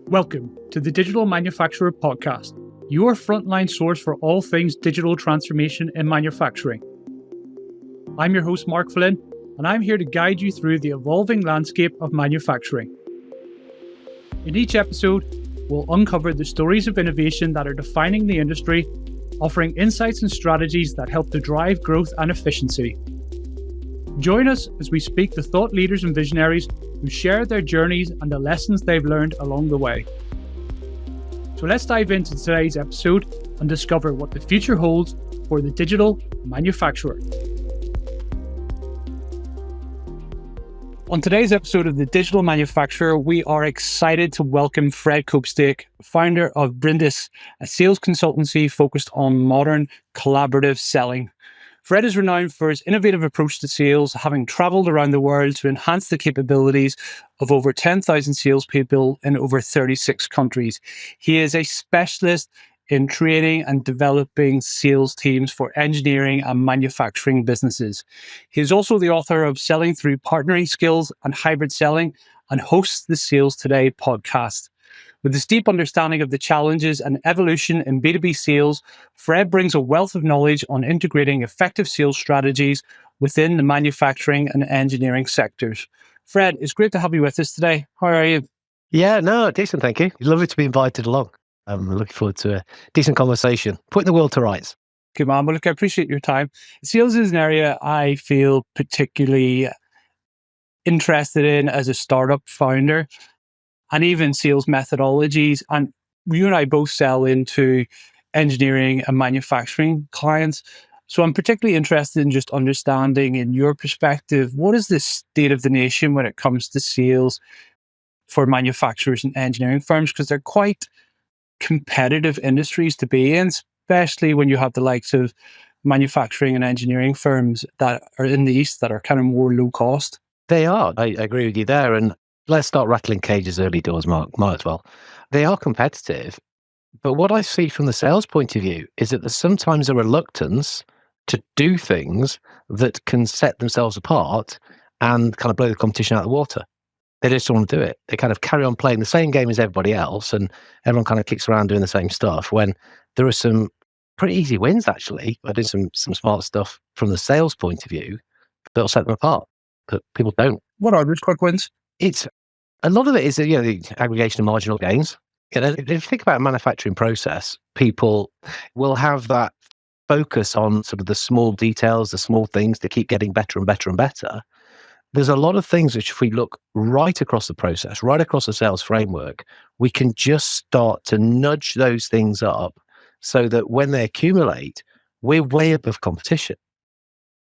Welcome to the Digital Manufacturer Podcast, your frontline source for all things digital transformation in manufacturing. I'm your host, Mark Flynn, and I'm here to guide you through the evolving landscape of manufacturing. In each episode, we'll uncover the stories of innovation that are defining the industry, offering insights and strategies that help to drive growth and efficiency. Join us as we speak to thought leaders and visionaries who share their journeys and the lessons they've learned along the way. So let's dive into today's episode and discover what the future holds for the digital manufacturer. On today's episode of the Digital Manufacturer, we are excited to welcome Fred Copestake, founder of Brindis, a sales consultancy focused on modern collaborative selling. Fred is renowned for his innovative approach to sales, having traveled around the world to enhance the capabilities of over 10,000 salespeople in over 36 countries. He is a specialist in training and developing sales teams for engineering and manufacturing businesses. He is also the author of Selling Through Partnering Skills and Hybrid Selling and hosts the Sales Today podcast. With his deep understanding of the challenges and evolution in B2B sales, Fred brings a wealth of knowledge on integrating effective sales strategies within the manufacturing and engineering sectors. Fred, it's great to have you with us today. How are you? Yeah, no, decent, thank you. Lovely to be invited along. I'm looking forward to a decent conversation, putting the world to rights. Good man. Well, look, I appreciate your time. Sales is an area I feel particularly interested in as a startup founder, and even sales methodologies. And you and I both sell into engineering and manufacturing clients. So I'm particularly interested in just understanding, in your perspective, what is the state of the nation when it comes to sales for manufacturers and engineering firms? Because they're quite competitive industries to be in, especially when you have the likes of manufacturing and engineering firms that are in the East that are kind of more low cost. They are. I agree with you there. And let's start rattling cages early doors, Mark. Might as well. They are competitive. But what I see from the sales point of view is that there's sometimes a reluctance to do things that can set themselves apart and kind of blow the competition out of the water. They just don't want to do it. They kind of carry on playing the same game as everybody else, and everyone kind of kicks around doing the same stuff, when there are some pretty easy wins, actually. I did some smart stuff from the sales point of view that'll set them apart, but people don't. What are those quick wins? It's a lot of it is, the aggregation of marginal gains. If you think about a manufacturing process, people will have that focus on sort of the small details, the small things to keep getting better and better and better. There's a lot of things which, if we look right across the process, right across the sales framework, we can just start to nudge those things up so that when they accumulate, we're way above competition.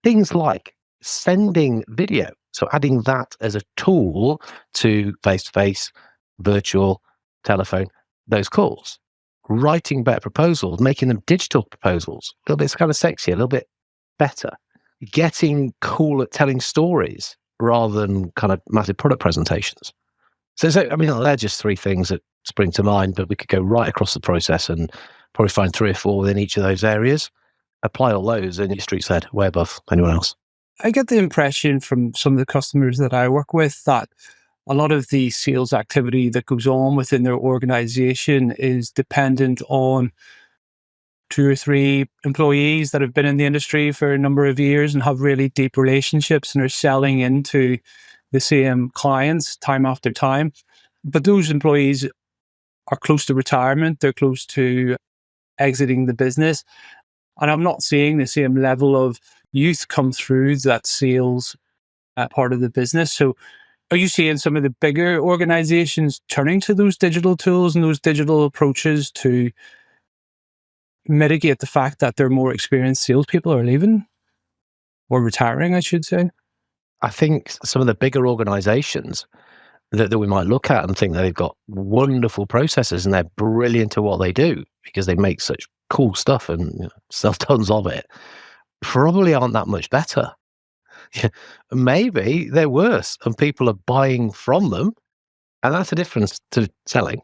Things like sending video. So adding that as a tool to face-to-face, virtual, telephone, those calls. Writing better proposals, making them digital proposals, a little bit kind of sexier, a little bit better. Getting cool at telling stories rather than kind of massive product presentations. So they're just three things that spring to mind, but we could go right across the process and probably find three or four within each of those areas. Apply all those and your street's head way above anyone else. I get the impression from some of the customers that I work with that a lot of the sales activity that goes on within their organization is dependent on 2 or 3 employees that have been in the industry for a number of years and have really deep relationships and are selling into the same clients time after time. But those employees are close to retirement. They're close to exiting the business. And I'm not seeing the same level of youth come through that sales part of the business. So are you seeing some of the bigger organizations turning to those digital tools and those digital approaches to mitigate the fact that their more experienced salespeople are leaving or retiring, I should say? I think some of the bigger organizations that we might look at and think that they've got wonderful processes and they're brilliant at what they do because they make such cool stuff and sell tons of it, probably aren't that much better. Maybe they're worse and people are buying from them. And that's a difference to selling.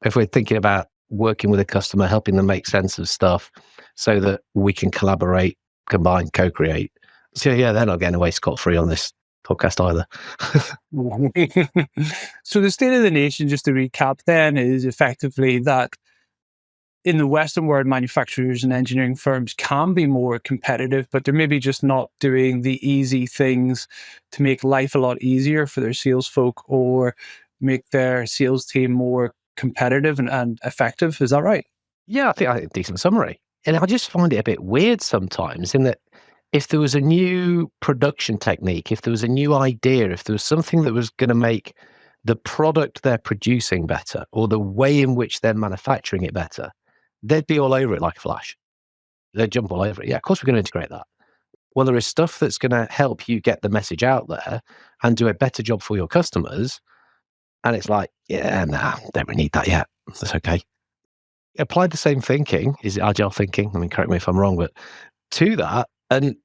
If we're thinking about working with a customer, helping them make sense of stuff so that we can collaborate, combine, co-create. So they're not getting away scot-free on this podcast either. So the state of the nation, just to recap then, is effectively that in the Western world, manufacturers and engineering firms can be more competitive, but they're maybe just not doing the easy things to make life a lot easier for their sales folk or make their sales team more competitive and effective. Is that right? Yeah, I think a decent summary. And I just find it a bit weird sometimes in that if there was a new production technique, if there was a new idea, if there was something that was going to make the product they're producing better or the way in which they're manufacturing it better, they'd be all over it like a flash. They'd jump all over it. Yeah, of course we're going to integrate that. Well, there is stuff that's going to help you get the message out there and do a better job for your customers. And it's like, yeah, nah, don't really need that yet. That's okay. Apply the same thinking, is it agile thinking? I mean, correct me if I'm wrong, but to that, and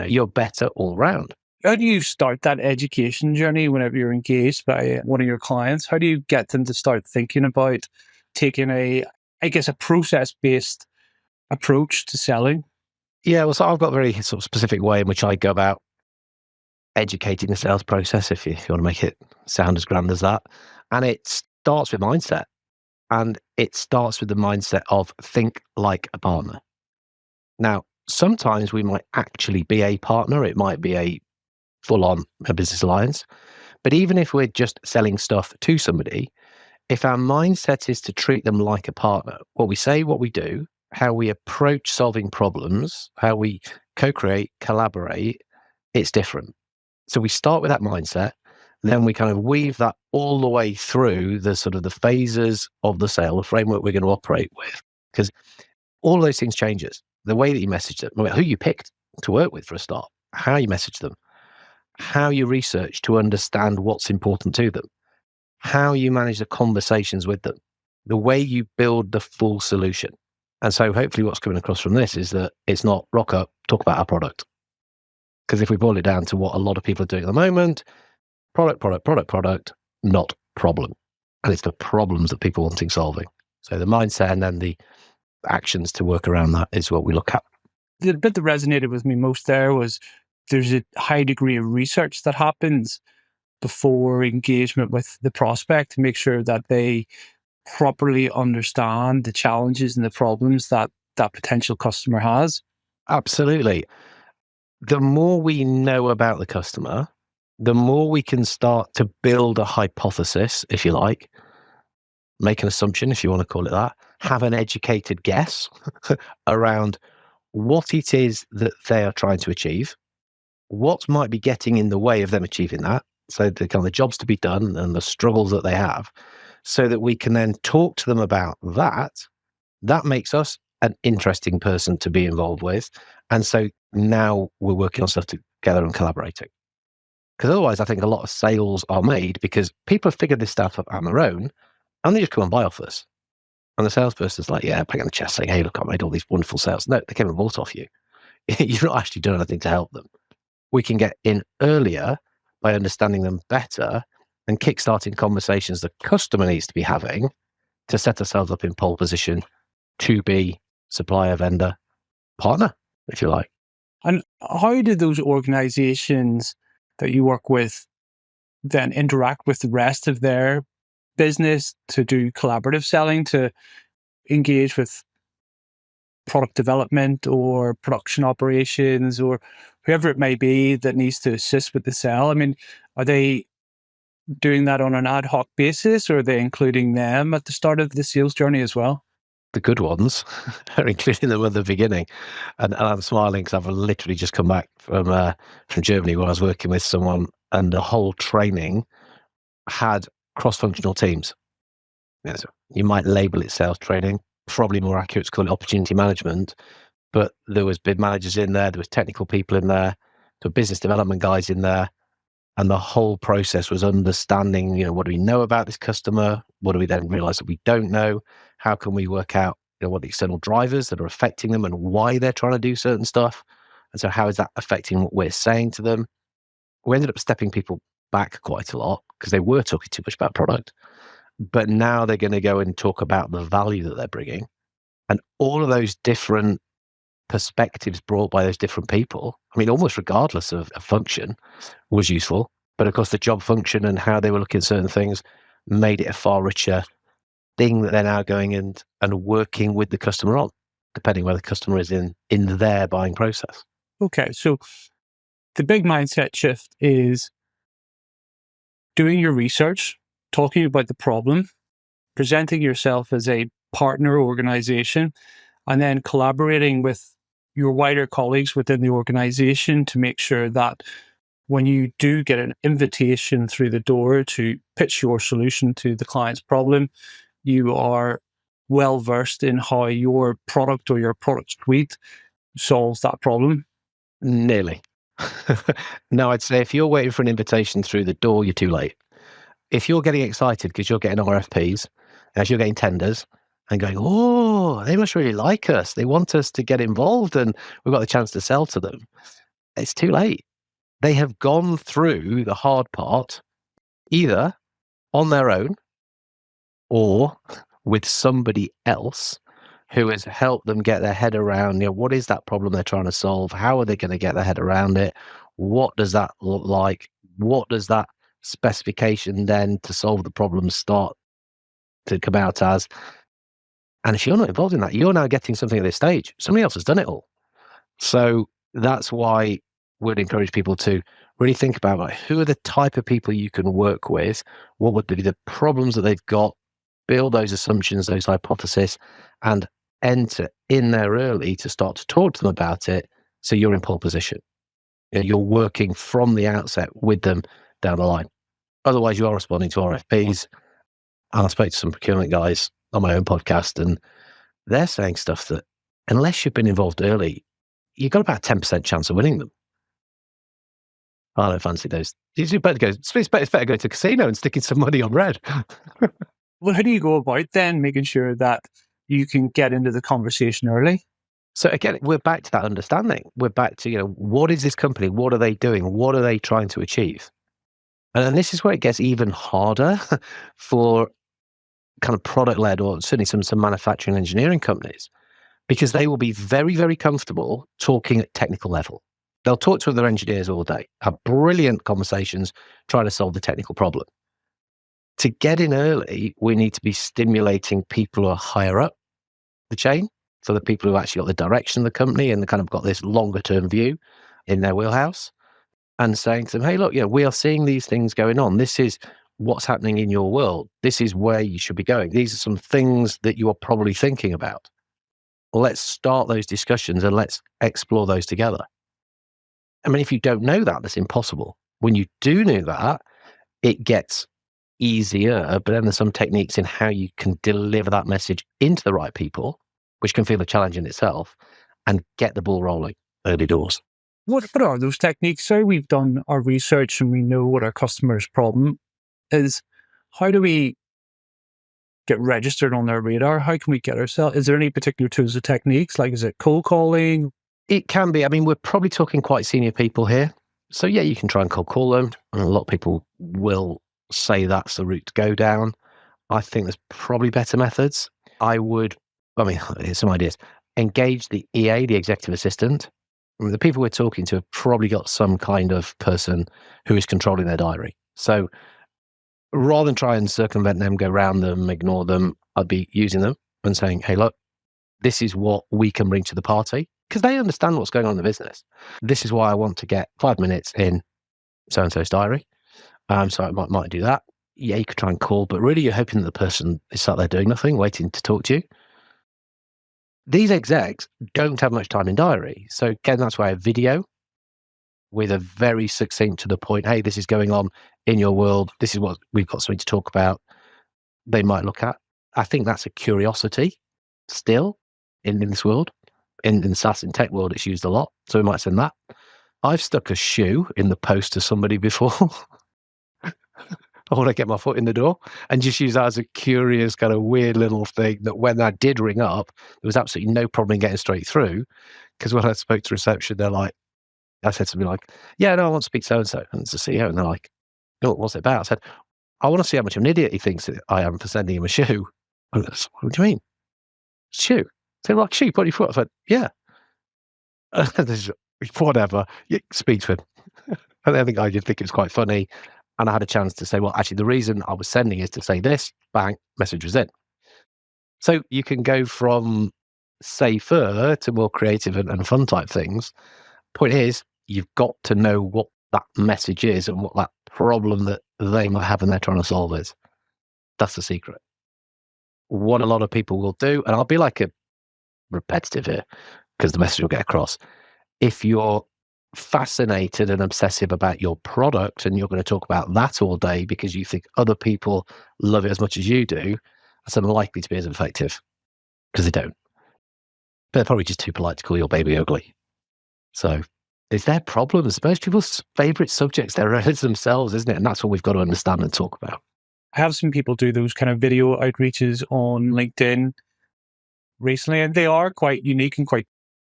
you're better all round. How do you start that education journey whenever you're engaged by one of your clients? How do you get them to start thinking about taking a process-based approach to selling? Yeah, well, so I've got a very sort of specific way in which I go about educating the sales process, if you want to make it sound as grand as that. And it starts with mindset. And it starts with the mindset of think like a partner. Now, sometimes we might actually be a partner. It might be a full-on business alliance. But even if we're just selling stuff to somebody, if our mindset is to treat them like a partner, what we say, what we do, how we approach solving problems, how we co-create, collaborate, it's different. So we start with that mindset, then we kind of weave that all the way through the sort of the phases of the sale, the framework we're going to operate with, because all of those things changes. The way that you message them, who you picked to work with for a start, how you message them, how you research to understand what's important to them, how you manage the conversations with them, the way you build the full solution. And so hopefully what's coming across from this is that it's not rock up, talk about our product. Because if we boil it down to what a lot of people are doing at the moment, product, not problem. And it's the problems that people are wanting solving. So the mindset and then the actions to work around that is what we look at. The bit that resonated with me most there was there's a high degree of research that happens before engagement with the prospect to make sure that they properly understand the challenges and the problems that that potential customer has. Absolutely. The more we know about the customer, the more we can start to build a hypothesis, if you like, make an assumption, if you want to call it that, have an educated guess around what it is that they are trying to achieve, what might be getting in the way of them achieving that. So the kind of the jobs to be done and the struggles that they have, so that we can then talk to them about that. That makes us an interesting person to be involved with. And so now we're working on stuff together and collaborating. Because otherwise, I think a lot of sales are made because people have figured this stuff up on their own and they just come and buy off us. And the salesperson's like, yeah, bang on the chest saying, hey, look, I made all these wonderful sales. No, they came and bought off you. You've not actually done anything to help them. We can get in earlier by understanding them better and kickstarting conversations the customer needs to be having to set ourselves up in pole position to be supplier, vendor, partner, if you like. And how do those organizations that you work with then interact with the rest of their business to do collaborative selling, to engage with product development or production operations or whoever it may be that needs to assist with the sale? I mean, are they doing that on an ad hoc basis, or are they including them at the start of the sales journey as well? The good ones are including them at the beginning. And I'm smiling because I've literally just come back from Germany where I was working with someone and the whole training had cross-functional teams. Yeah, so you might label it sales training, probably more accurate to call it opportunity management, but there was bid managers in there was technical people in there business development guys in there. And the whole process was understanding, what do we know about this customer? What do we then realize that we don't know? How can we work out, what the external drivers that are affecting them and why they're trying to do certain stuff? And so how is that affecting what we're saying to them? We ended up stepping people back quite a lot because they were talking too much about product. But now they're going to go and talk about the value that they're bringing. And all of those different perspectives brought by those different people, I mean, almost regardless of function, was useful. But of course, the job function and how they were looking at certain things made it a far richer thing that they're now going and working with the customer on, depending where the customer is in their buying process. Okay, so the big mindset shift is doing your research, talking about the problem, presenting yourself as a partner organization, and then collaborating with your wider colleagues within the organization to make sure that when you do get an invitation through the door to pitch your solution to the client's problem, you are well versed in how your product or your product suite solves that problem. Nearly. No, I'd say if you're waiting for an invitation through the door, you're too late. If you're getting excited because you're getting RFPs, as you're getting tenders, and going, oh, they must really like us. They want us to get involved and we've got the chance to sell to them. It's too late. They have gone through the hard part, either on their own or with somebody else who has helped them get their head around, what is that problem they're trying to solve? How are they going to get their head around it? What does that look like? What does that specification then to solve the problem start to come out as? And if you're not involved in that, you're now getting something at this stage. Somebody else has done it all. So that's why we'd encourage people to really think about who are the type of people you can work with, what would be the problems that they've got, build those assumptions, those hypotheses, and enter in there early to start to talk to them about it so you're in pole position. You're working from the outset with them down the line. Otherwise, you are responding to RFPs. And I spoke to some procurement guys on my own podcast, and they're saying stuff that unless you've been involved early, you've got about a 10% chance of winning them. I don't fancy those. It's better go to a casino and sticking some money on red. Well, how do you go about then making sure that you can get into the conversation early? So again, we're back to that understanding. We're back to, what is this company? What are they doing? What are they trying to achieve? And this is where it gets even harder for kind of product-led or certainly some manufacturing engineering companies, because they will be very, very comfortable talking at technical level. They'll talk to other engineers all day, have brilliant conversations, trying to solve the technical problem. To get in early, we need to be stimulating people who are higher up the chain. So the people who actually got the direction of the company and kind of got this longer term view in their wheelhouse, and saying to them, hey, look, we are seeing these things going on. This is what's happening in your world. This is where you should be going. These are some things that you are probably thinking about. Let's start those discussions and let's explore those together. I mean, if you don't know that, that's impossible. When you do know that, it gets easier, but then there's some techniques in how you can deliver that message into the right people, which can feel a challenge in itself, and get the ball rolling early doors. What are those techniques? So we've done our research and we know what our customer's problem is. How do we get registered on their radar? How can we get ourselves? Is there any particular tools or techniques? Like, is it cold calling? It can be. I mean, we're probably talking quite senior people here. So yeah, you can try and cold call them. And a lot of people will say that's the route to go down. I think there's probably better methods. Here's some ideas. Engage the EA, the executive assistant. I mean, the people we're talking to have probably got some kind of person who is controlling their diary. So rather than try and circumvent them, go around them, ignore them, I'd be using them and saying, hey, look, this is what we can bring to the party, because they understand what's going on in the business. This is why I want to get 5 minutes in so-and-so's diary. So I might do that. Yeah, you could try and call, but really you're hoping that the person is sat there doing nothing, waiting to talk to you. These execs don't have much time in diary. So again, that's why a video with a very succinct to the point, hey, this is going on in your world. This is what we've got something to talk about. They might look at. I think that's a curiosity still in this world. In the SaaS and tech world, it's used a lot. So we might send that. I've stuck a shoe in the post to somebody before. I want to get my foot in the door, and just use that as a curious kind of weird little thing that when I did ring up, there was absolutely no problem getting straight through. Because when I spoke to reception, I said something like, yeah, no, I want to speak to so-and-so. And it's the CEO. And they're like, no, what's it about? I said, I want to see how much of an idiot he thinks that I am for sending him a shoe. What do you mean? Shoe? So like, shoe, put your foot. I said, yeah. Whatever. You speak to him. And I think I did think it was quite funny. And I had a chance to say, well, actually, the reason I was sending is to say this, bang, message was in. So you can go from safer to more creative and fun type things. Point is, you've got to know what that message is and what that problem that they might have and they're trying to solve is. That's the secret. What a lot of people will do, and I'll be like a repetitive here because the message will get across. If you're fascinated and obsessive about your product and you're going to talk about that all day because you think other people love it as much as you do, that's unlikely to be as effective because they don't. But they're probably just too polite to call your baby ugly. So it's their problems. Most people's favorite subjects, they're related to themselves, isn't it? And that's what we've got to understand and talk about. I have seen people do those kind of video outreaches on LinkedIn recently, and they are quite unique and quite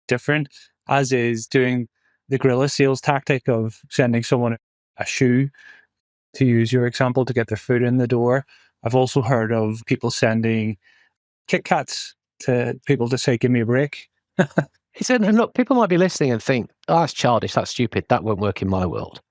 different, as is doing the guerrilla sales tactic of sending someone a shoe, to use your example, to get their foot in the door. I've also heard of people sending Kit Kats to people to say, give me a break. And look, people might be listening and think, oh, that's childish, that's stupid, that won't work in my world.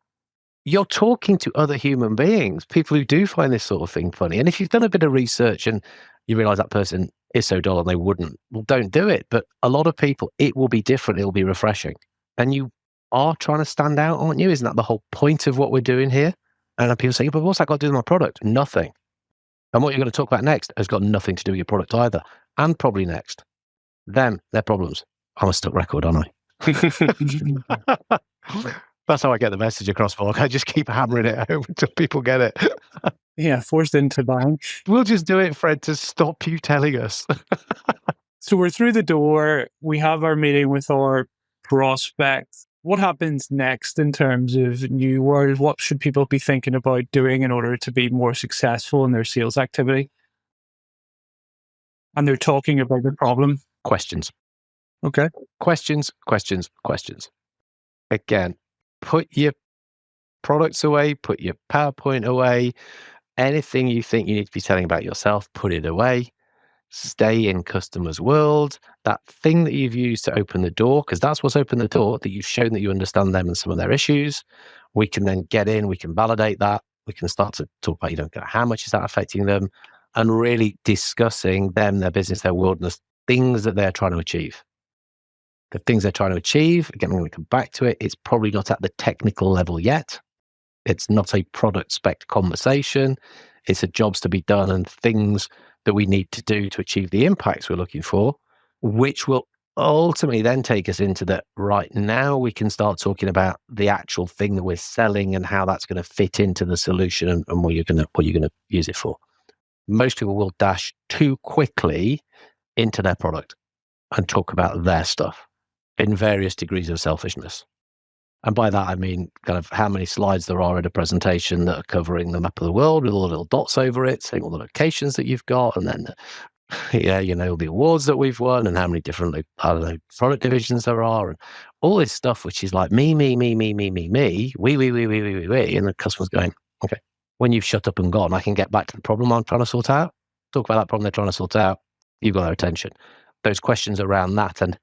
You're talking to other human beings, people who do find this sort of thing funny. And if you've done a bit of research and you realize that person is so dull and they wouldn't, well, don't do it. But a lot of people, it will be different. It'll be refreshing. And you are trying to stand out, aren't you? Isn't that the whole point of what we're doing here? And then people say, but what's that got to do with my product? Nothing. And what you're going to talk about next has got nothing to do with your product either. And probably next. Them, their problems. I'm a stuck record, aren't I? That's how I get the message across, Mark. I just keep hammering it home until people get it. Yeah, forced into buying. We'll just do it, Fred, to stop you telling us. So we're through the door. We have our meeting with our prospects. What happens next in terms of new world? What should people be thinking about doing in order to be more successful in their sales activity? And they're talking about the problem. Questions. Okay. Questions. Again, put your products away, put your PowerPoint away. Anything you think you need to be telling about yourself, put it away. Stay in customers' world. That thing that you've used to open the door, because that's what's opened the door, that you've shown that you understand them and some of their issues. We can then get in, we can validate that. We can start to talk about, how much is that affecting them, and really discussing them, their business, their world, and the things that they're trying to achieve. The things they're trying to achieve, again, I'm going to come back to it. It's probably not at the technical level yet. It's not a product spec conversation. It's a jobs to be done and things that we need to do to achieve the impacts we're looking for, which will ultimately then take us into that right now we can start talking about the actual thing that we're selling and how that's going to fit into the solution and what you're going to use it for. Most people will dash too quickly into their product and talk about their stuff in various degrees of selfishness. And by that, I mean kind of how many slides there are in a presentation that are covering the map of the world with all the little dots over it, saying all the locations that you've got, and then, the awards that we've won and how many different, product divisions there are, and all this stuff, which is like me, we. And the customer's going, okay, when you've shut up and gone, I can get back to the problem I'm trying to sort out. Talk about that problem they're trying to sort out. You've got their attention. Those questions around that and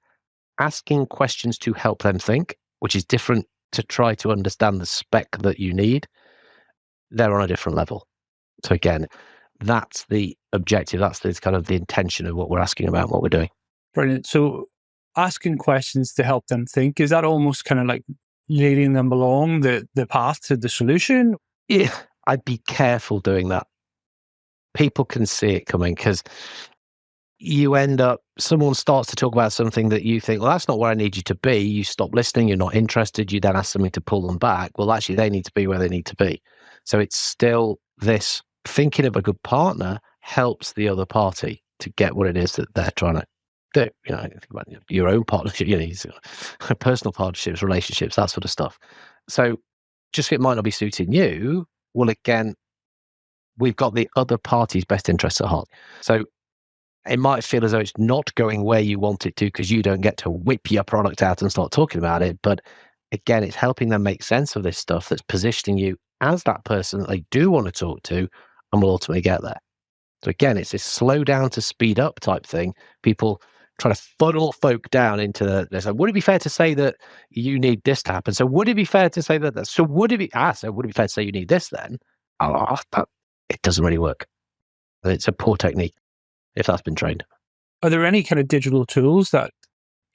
asking questions to help them think, which is different to try to understand the spec that you need, they're on a different level. So again, that's the objective. That's the kind of the intention of what we're asking about, what we're doing. Brilliant. So asking questions to help them think, is that almost kind of like leading them along the path to the solution? Yeah, I'd be careful doing that. People can see it coming because you end up, someone starts to talk about something that you think, well, that's not where I need you to be. You stop listening, you're not interested. You then ask something to pull them back. Well, actually, they need to be where they need to be. So it's still this thinking of a good partner helps the other party to get what it is that they're trying to do. Think about your own partnership, personal partnerships, relationships, that sort of stuff. So just it might not be suiting you. Well, again, we've got the other party's best interests at heart. So it might feel as though it's not going where you want it to because you don't get to whip your product out and start talking about it. But again, it's helping them make sense of this stuff that's positioning you as that person that they do want to talk to and will ultimately get there. So again, it's this slow down to speed up type thing. People trying to funnel folk down into this. So would it be fair to say that you need this to happen? So would it be fair to say that? So would it be fair to say you need this then? It doesn't really work. It's a poor technique if that's been trained. Are there any kind of digital tools that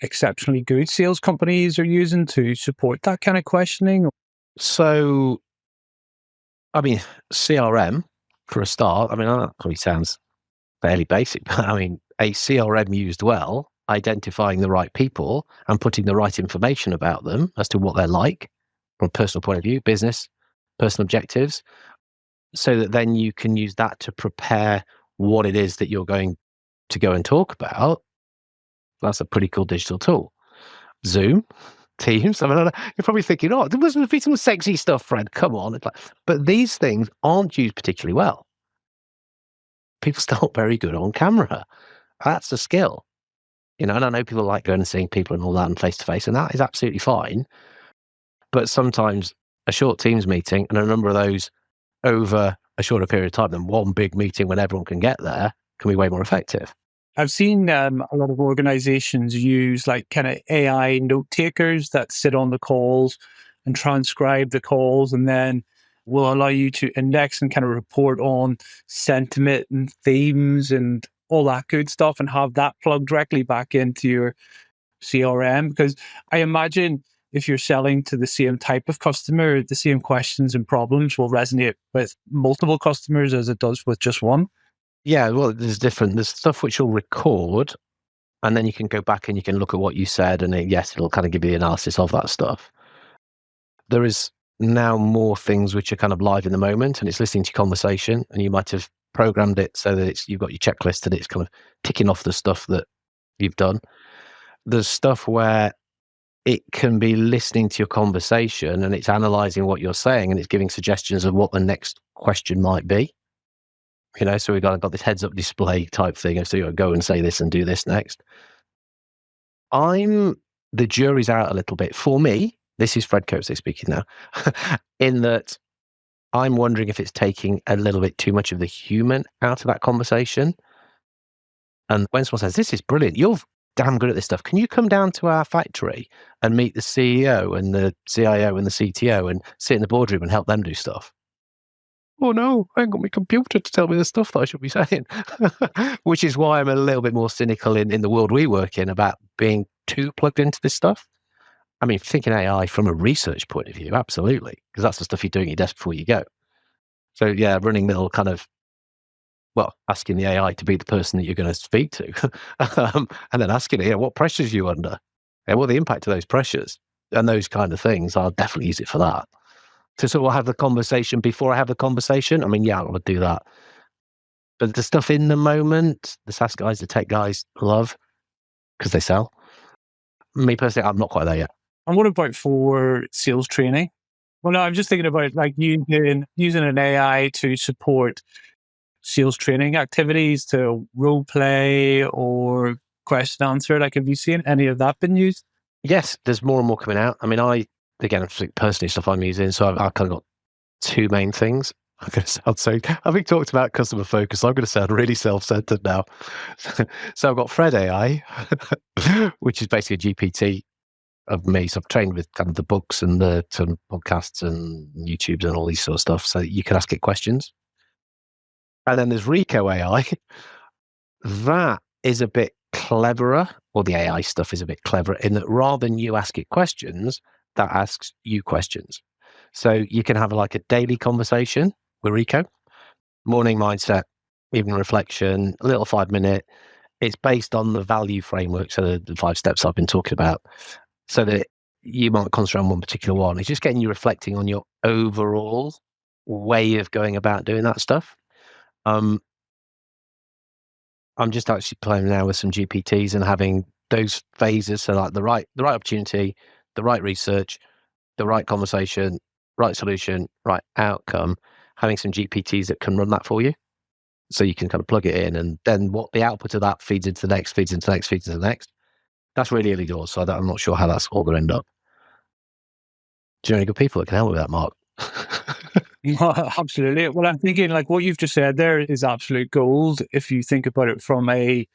exceptionally good sales companies are using to support that kind of questioning? So, I mean, CRM for a start. I mean, that probably sounds fairly basic, but I mean, a CRM used well, identifying the right people and putting the right information about them as to what they're like from a personal point of view, business, personal objectives, so that then you can use that to prepare what it is that you're going to go and talk about. That's a pretty cool digital tool. Zoom, Teams. I mean, you're probably thinking, oh, there must be some sexy stuff, Fred. Come on. It's like, but these things aren't used particularly well. People still not very good on camera. That's a skill. And I know people like going and seeing people and all that and face to face, and that is absolutely fine. But sometimes a short Teams meeting and a number of those over a shorter period of time than one big meeting when everyone can get there can be way more effective. I've seen a lot of organizations use like kind of AI note takers that sit on the calls and transcribe the calls, and then will allow you to index and kind of report on sentiment and themes and all that good stuff, and have that plugged directly back into your CRM. Because I imagine if you're selling to the same type of customer, the same questions and problems will resonate with multiple customers as it does with just one. Yeah, well, there's stuff which you'll record, and then you can go back and you can look at what you said, and it'll kind of give you the analysis of that stuff. There is now more things which are kind of live in the moment, and it's listening to your conversation, and you might have programmed it so that you've got your checklist and it's kind of ticking off the stuff that you've done. There's stuff where it can be listening to your conversation and it's analyzing what you're saying, and it's giving suggestions of what the next question might be. So we've got this heads up display type thing. So you go and say this and do this next. The jury's out a little bit. For me, this is Fred Copestake speaking now, in that I'm wondering if it's taking a little bit too much of the human out of that conversation. And when someone says, this is brilliant, you're damn good at this stuff. Can you come down to our factory and meet the CEO and the CIO and the CTO and sit in the boardroom and help them do stuff? Oh no, I ain't got my computer to tell me the stuff that I should be saying. Which is why I'm a little bit more cynical in the world we work in about being too plugged into this stuff. I mean, thinking AI from a research point of view, absolutely, because that's the stuff you're doing at your desk before you go. So yeah, running little kind of, asking the AI to be the person that you're going to speak to, and then asking it, what pressures are you under? What are the impact of those pressures? And those kind of things, I'll definitely use it for that. To sort of have the conversation before I have the conversation. I mean, yeah, I want to do that. But the stuff in the moment, the SaaS guys, the tech guys love because they sell. Me personally, I'm not quite there yet. And what about for sales training? Well, no, I'm just thinking about like using an AI to support sales training activities, to role play or question answer. Like, have you seen any of that been used? Yes, there's more and more coming out. I mean, again, personally, stuff I'm using. So I've kind of got two main things. I'm going to sound having talked about customer focus, I'm going to sound really self-centered now. So I've got Fred AI, which is basically a GPT of me. So I've trained with kind of the books and the podcasts and YouTubes and all these sort of stuff. So you can ask it questions. And then there's Rico AI. That is a bit cleverer, or the AI stuff is a bit cleverer in that rather than you ask it questions, that asks you questions. So you can have like a daily conversation with Rico, morning mindset, evening reflection, a little 5-minute. It's based on the value framework, so the 5 steps I've been talking about, so that you might concentrate on one particular one. It's just getting you reflecting on your overall way of going about doing that stuff. I'm just actually playing now with some GPTs and having those phases. So like the right opportunity, the right research, the right conversation, right solution, right outcome, having some GPTs that can run that for you. So you can kind of plug it in, and then what the output of that feeds into the next, feeds into the next, feeds into the next. That's really early doors, so I'm not sure how that's all going to end up. Do you know any good people that can help with that, Mark? Absolutely. Well, I'm thinking like what you've just said there is absolute gold if you think about it from a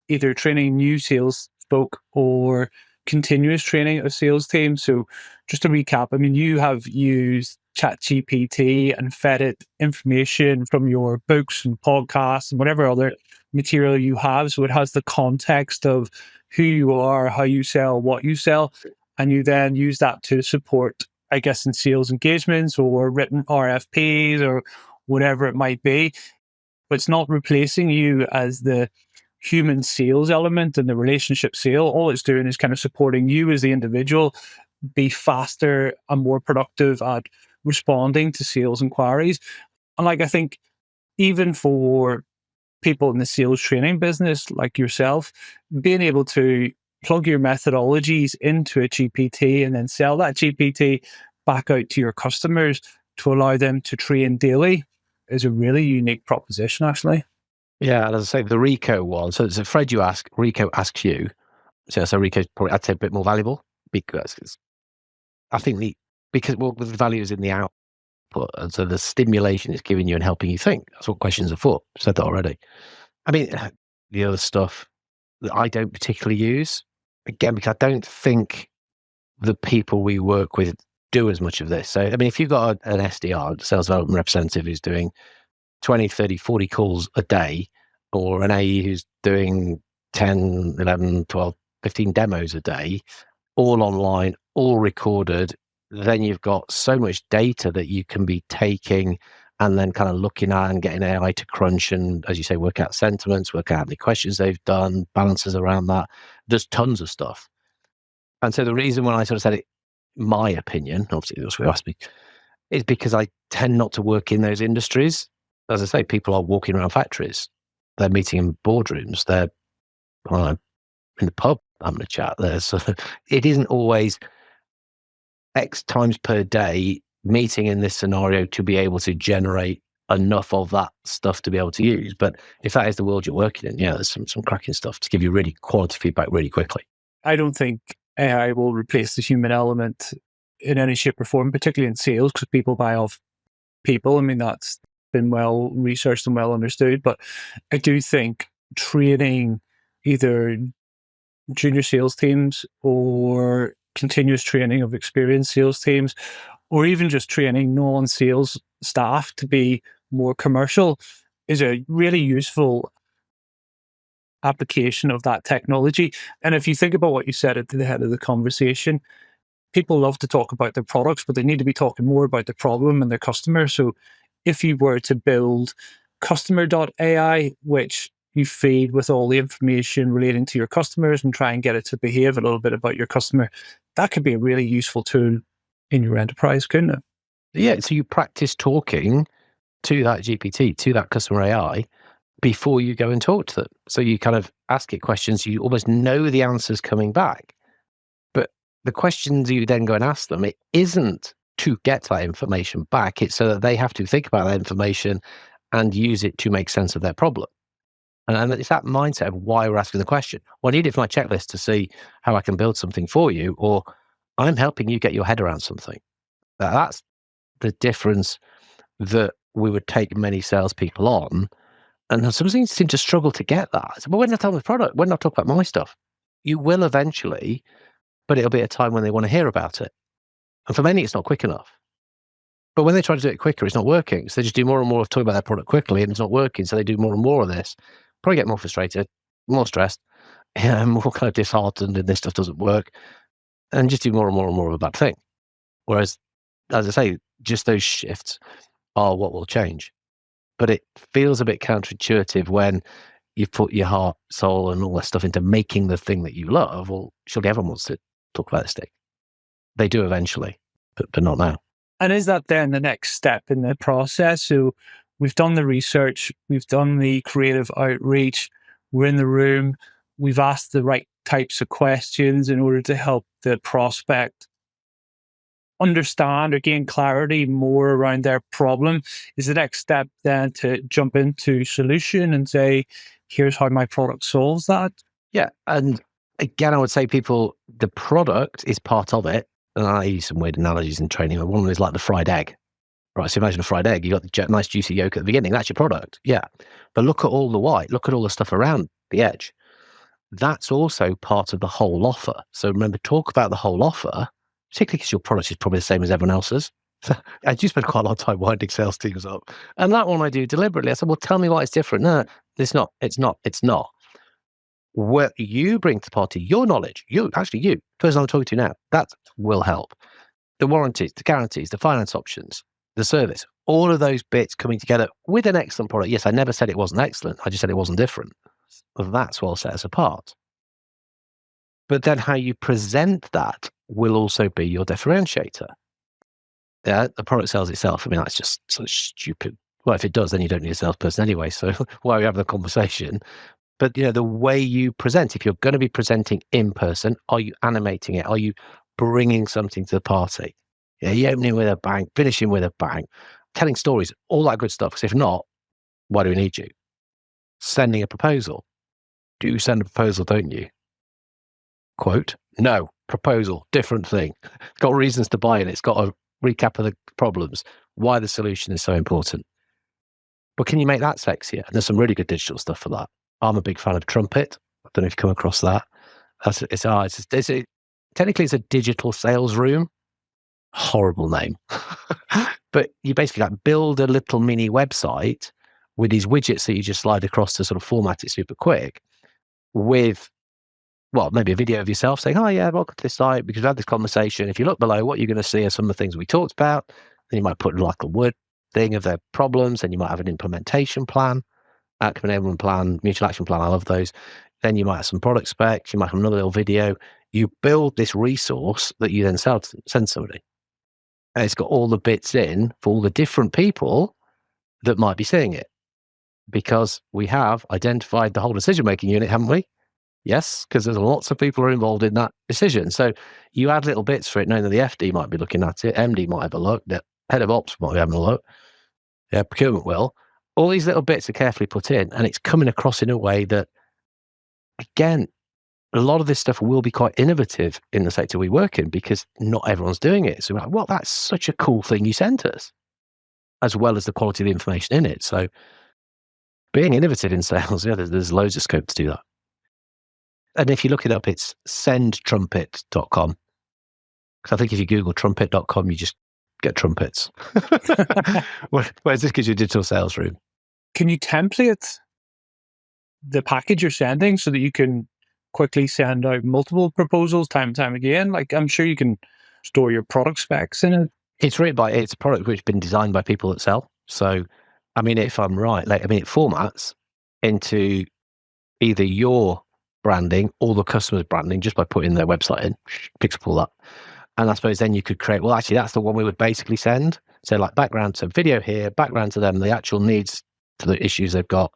either training new sales folk or continuous training of sales teams. So just to recap, I mean, you have used ChatGPT and fed it information from your books and podcasts and whatever other material you have. So it has the context of who you are, how you sell, what you sell. And you then use that to support, I guess, in sales engagements or written RFPs or whatever it might be. But it's not replacing you as the human sales element and the relationship sale. All it's doing is kind of supporting you as the individual be faster and more productive at responding to sales inquiries. And like, I think even for people in the sales training business like yourself, being able to plug your methodologies into a GPT and then sell that GPT back out to your customers to allow them to train daily is a really unique proposition, actually. Yeah, and as I say, the Rico one. So it's a Fred you ask, Rico asks you. So Rico's probably, I'd say, a bit more valuable because I think because the value is in the output, and so the stimulation it's giving you and helping you think. That's what questions are for. I've said that already. I mean, the other stuff that I don't particularly use, again, because I don't think the people we work with do as much of this. So, I mean, if you've got an SDR, sales development representative, who's doing 20, 30, 40 calls a day, or an AE who's doing 10, 11, 12, 15 demos a day, all online, all recorded, then you've got so much data that you can be taking and then kind of looking at and getting AI to crunch and, as you say, work out sentiments, work out how many questions they've done, balances around that. There's tons of stuff. And so the reason when I sort of said it, my opinion, obviously that's what you asked me, is because I tend not to work in those industries. As I say, people are walking around factories. They're meeting in boardrooms. They're in the pub having a chat. It isn't always X times per day meeting in this scenario to be able to generate enough of that stuff to be able to use. But if that is the world you're working in, yeah, there's some cracking stuff to give you really quality feedback really quickly. I don't think AI will replace the human element in any shape or form, particularly in sales, because people buy off people. I mean, that's been well researched and well understood. But I do think training either junior sales teams or continuous training of experienced sales teams, or even just training non-sales staff to be more commercial is a really useful application of that technology. And if you think about what you said at the head of the conversation, people love to talk about their products, but they need to be talking more about the problem and their customer. So if you were to build customer.ai, which you feed with all the information relating to your customers and try and get it to behave a little bit about your customer, that could be a really useful tool in your enterprise, couldn't it? Yeah, so you practice talking to that GPT, to that customer AI, before you go and talk to them. So you kind of ask it questions, you almost know the answers coming back. But the questions you then go and ask them, it isn't to get that information back. It's so that they have to think about that information and use it to make sense of their problem. And it's that mindset of why we're asking the question. Well, I need it for my checklist to see how I can build something for you, or I'm helping you get your head around something. That's the difference that we would take many salespeople on. And some things seem to struggle to get that. So, well, we're not talking about product. We're not talking about my stuff. You will eventually, but it'll be a time when they want to hear about it. And for many, it's not quick enough. But when they try to do it quicker, it's not working. So they just do more and more of talking about their product quickly, and it's not working. So they do more and more of this. Probably get more frustrated, more stressed, more kind of disheartened, and this stuff doesn't work, and just do more and more and more of a bad thing. Whereas, as I say, just those shifts are what will change. But it feels a bit counterintuitive when you've put your heart, soul, and all that stuff into making the thing that you love. Well, surely everyone wants to talk about this thing. They do eventually, but not now. And is that then the next step in the process? So we've done the research, we've done the creative outreach, we're in the room, we've asked the right types of questions in order to help the prospect understand or gain clarity more around their problem. Is the next step then to jump into solution and say, here's how my product solves that? Yeah. And again, I would say the product is part of it. And I use some weird analogies in training. One of them is like the fried egg. Right, so imagine a fried egg. You got the nice juicy yolk at the beginning. That's your product. Yeah. But look at all the white. Look at all the stuff around the edge. that's also part of the whole offer. So remember, talk about the whole offer, particularly because your product is probably the same as everyone else's. So I do spend quite a lot of time winding sales teams up. And that one I do deliberately. I said, well, tell me why it's different. No, it's not. What you bring to the party, your knowledge, you, the person I'm talking to now, that will help. The warranties, the guarantees, the finance options, the service, all of those bits coming together with an excellent product. Yes, I never said it wasn't excellent. I just said it wasn't different. Well, that's what will set us apart. But then how you present that will also be your differentiator. Yeah, the product sells itself. I mean, that's just so stupid. Well, if it does, then you don't need a salesperson anyway. So why are we having the conversation? But the way you present, if you're going to be presenting in person, are you animating it? Are you bringing something to the party? Yeah, you opening with a bang, finishing with a bang, telling stories, all that good stuff. Because if not, why do we need you? Sending a proposal. Do you send a proposal, don't you? Quote, no, proposal, different thing. It's got reasons to buy it. It's got a recap of the problems, why the solution is so important. But can you make that sexier? And there's some really good digital stuff for that. I'm a big fan of Trumpet. I don't know if you've come across that. Technically, it's a digital sales room. Horrible name. But you basically build a little mini website with these widgets that you just slide across to sort of format it super quick with, well, maybe a video of yourself saying, oh yeah, welcome to this site because we've had this conversation. If you look below, what you're going to see are some of the things we talked about. Then you might put like a word thing of their problems. Then you might have an implementation plan, outcome enablement plan, mutual action plan. I love those. Then you might have some product specs. You might have another little video. You build this resource that you then send somebody. And it's got all the bits in for all the different people that might be seeing it. Because we have identified the whole decision-making unit, haven't we? Yes, because there's lots of people who are involved in that decision. So you add little bits for it, knowing that the FD might be looking at it, MD might have a look, the head of ops might be having a look, procurement will. All these little bits are carefully put in, and it's coming across in a way that, again, a lot of this stuff will be quite innovative in the sector we work in because not everyone's doing it. So we're like, well, that's such a cool thing you sent us, as well as the quality of the information in it. So being innovative in sales, there's loads of scope to do that. And if you look it up, it's sendtrumpet.com. Because I think if you Google trumpet.com, you just get trumpets. Whereas this gives you a digital sales room. Can you template the package you're sending so that you can quickly send out multiple proposals time and time again? Like, I'm sure you can store your product specs in it. It's a product which has been designed by people that sell. So, I mean, if I'm right, it formats into either your branding or the customer's branding just by putting their website in, picks up all that. And I suppose then you could create, well, actually, that's the one we would basically send. So like background to video here, background to them, the actual needs to the issues they've got,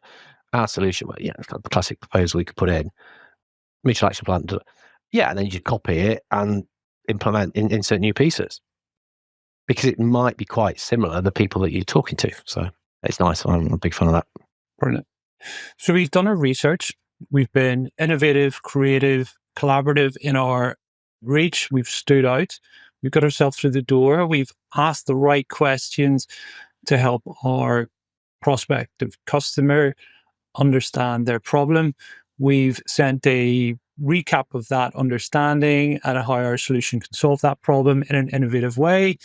our solution, well, it's kind of the classic proposal we could put in, mutual action plan. And then you copy it and insert new pieces. Because it might be quite similar, the people that you're talking to. So it's nice. I'm a big fan of that. Brilliant. So we've done our research. We've been innovative, creative, collaborative in our reach. We've stood out. We've got ourselves through the door. We've asked the right questions to help our prospective customer understand their problem. We've sent a recap of that understanding and how our solution can solve that problem in an innovative way.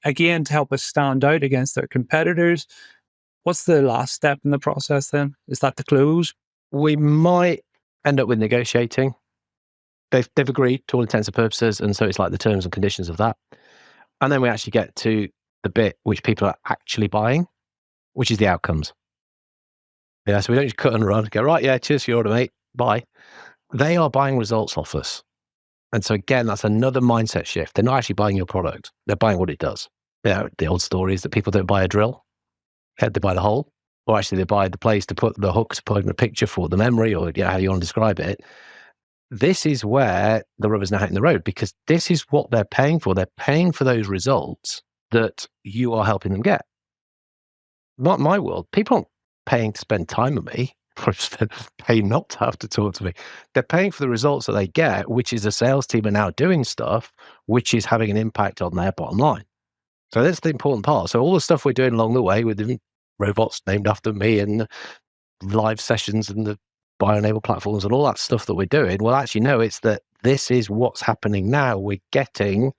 Again, to help us stand out against our competitors. What's the last step in the process then? Is that the close? We might end up with negotiating. They've agreed to all intents and purposes, and so it's like the terms and conditions of that. And then we actually get to the bit which people are actually buying, which is the outcomes. Yeah, so we don't just cut and run, go, right, yeah, cheers for your order, mate, bye. They are buying results off us. And so again, that's another mindset shift. They're not actually buying your product. They're buying what it does. The old story is that people don't buy a drill. They buy the hole. Or actually they buy the place to put the hook to put in a picture for the memory or how you want to describe it. This is where the rubber's now hitting the road because this is what they're paying for. They're paying for those results that you are helping them get. Not my world. People aren't paying to spend time with me or pay not to have to talk to me. They're paying for the results that they get, which is the sales team are now doing stuff, which is having an impact on their bottom line. So that's the important part. So all the stuff we're doing along the way with the robots named after me and the live sessions and the buyer-enabled platforms and all that stuff that we're doing, well, actually, no, it's that this is what's happening now. We're getting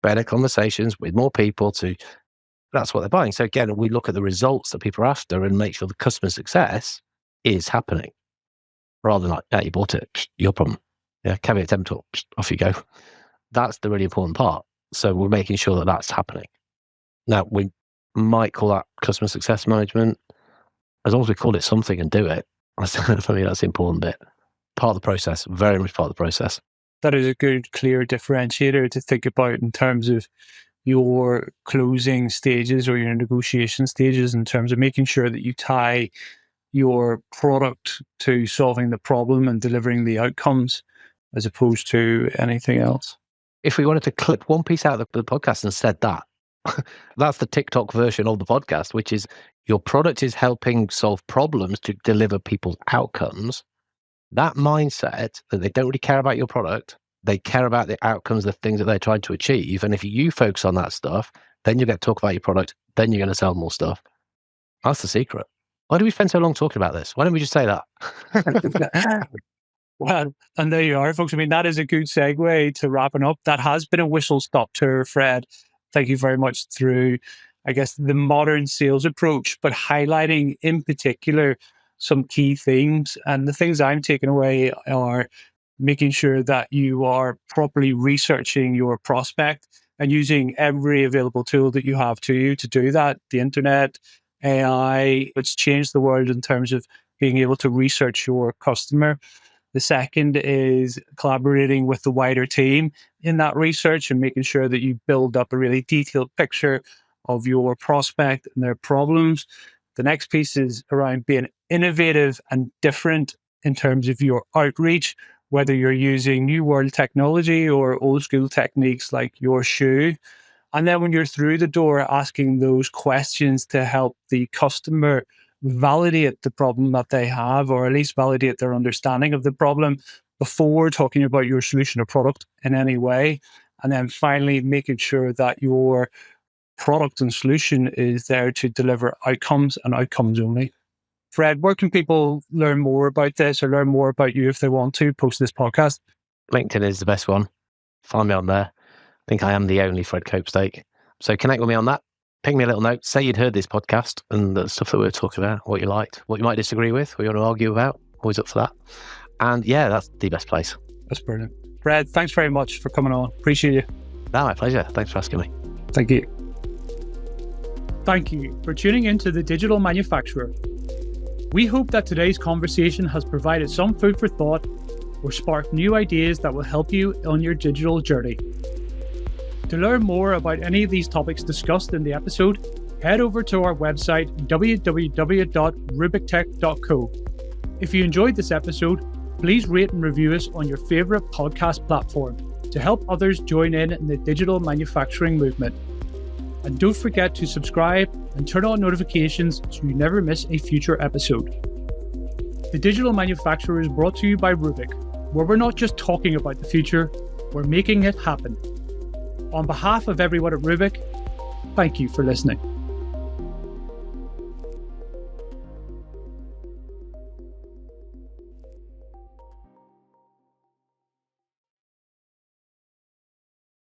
better conversations with more people that's what they're buying. So again, we look at the results that people are after and make sure the customer success is happening rather than like, yeah, you bought it, your problem. Yeah, caveat emptor, off you go. That's the really important part. So we're making sure that that's happening. Now, we might call that customer success management. As long as we call it something and do it, for me, that's the important bit. Part of the process, very much part of the process. That is a good, clear differentiator to think about in terms of your closing stages or your negotiation stages, in terms of making sure that you tie your product to solving the problem and delivering the outcomes as opposed to anything else. If we wanted to clip one piece out of the podcast and said that, that's the TikTok version of the podcast, which is your product is helping solve problems to deliver people's outcomes. That mindset that they don't really care about your product, they care about the outcomes, the things that they're trying to achieve. And if you focus on that stuff, then you get to talk about your product, then you're going to sell more stuff. That's the secret. Why do we spend so long talking about this? Why don't we just say that? Well, and there you are, folks. I mean, that is a good segue to wrapping up. That has been a whistle-stop tour, Fred. Thank you very much through, I guess, the modern sales approach, but highlighting in particular some key themes. And the things I'm taking away are making sure that you are properly researching your prospect and using every available tool that you have to you to do that. The internet, AI, it's changed the world in terms of being able to research your customer. The second is collaborating with the wider team in that research and making sure that you build up a really detailed picture of your prospect and their problems. The next piece is around being innovative and different in terms of your outreach, whether you're using new world technology or old school techniques like your shoe. And then when you're through the door, asking those questions to help the customer validate the problem that they have, or at least validate their understanding of the problem before talking about your solution or product in any way. And then finally, making sure that your product and solution is there to deliver outcomes and outcomes only. Fred, where can people learn more about this or learn more about you if they want to post this podcast? LinkedIn is the best one. Find me on there. I think I am the only Fred Copestake. So connect with me on that. Ping me a little note. Say you'd heard this podcast and the stuff that we were talking about, what you liked, what you might disagree with, what you want to argue about. Always up for that. And yeah, that's the best place. That's brilliant. Fred, thanks very much for coming on. Appreciate you. No, my pleasure. Thanks for asking me. Thank you. Thank you for tuning into The Digital Manufacturer. We hope that today's conversation has provided some food for thought or sparked new ideas that will help you on your digital journey. To learn more about any of these topics discussed in the episode, head over to our website, www.rubiktech.co. If you enjoyed this episode, please rate and review us on your favourite podcast platform to help others join in the digital manufacturing movement. And don't forget to subscribe and turn on notifications so you never miss a future episode. The Digital Manufacturer is brought to you by Rubik, where we're not just talking about the future, we're making it happen. On behalf of everyone at Rubik, thank you for listening.